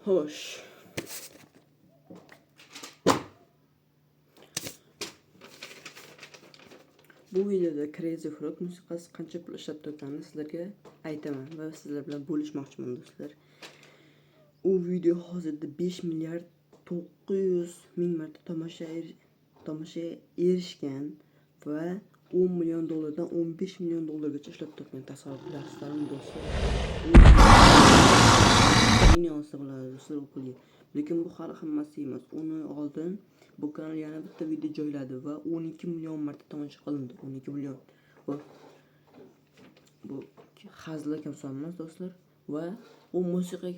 Xo'sh. Bu videoda Crazy Frog musiqasi qancha pul ishlab topganini sizlarga aytaman va sizlar bilan bo'lishmoqchiman do'stlar. U video hozirda 5 milliard 900 ming marta tomoshaga erishgan va 10 million dollardan 15 million dollargacha ishlab topgan. Tasavvur qilasizlarmi do'stlar? Meni olsa bo'ladi do'stlar u pulga. Lekin bu hali hammasi emas. Uni oldin bu kanal yana bitta video joyladi va 12 million marta tomosha qilindi. 12 million. Va bu hazilakam son emas do'stlar. Va u musiqa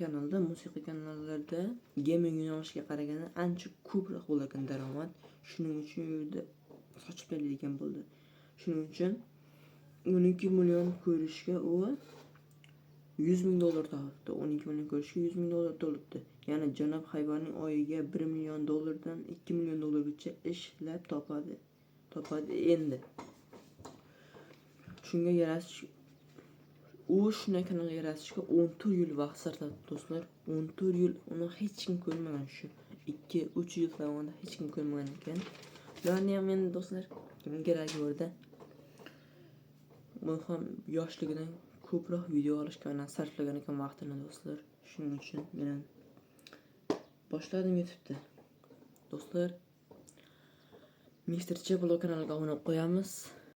kanallarda gaming yo'nalishiga qaraganda ancha ko'proq bo'lar ekan daromad. Shuning uchun u yerda sochib beradigan bo'ldi. Shuning uchun 12 million ko'rishga u 100 ming dollar topdi. 12 million ko'rishga 100 ming dollar topdi. Ya'ni janob hayvonning oyiga 1 million dollardan 2 million dollargacha ishlab topadi endi. Shunga yarashish shunday kanal yaratishga 14 yil vaqt sarfladi do'stlar. 14 yil uni hech kim ko'rmagan, shu 2-3 yil davomida hech kim ko'rmagan ekan. Ularni ham endi do'stlar kimga keragi borda? Bu ham yoshligidan ko'proq video olishga sarflagan ekan vaqtini do'stlar. Shuning uchun men boshladim YouTube'da. Do'stlar, Mr. Chebolo kanaliga obuna qo'yamiz.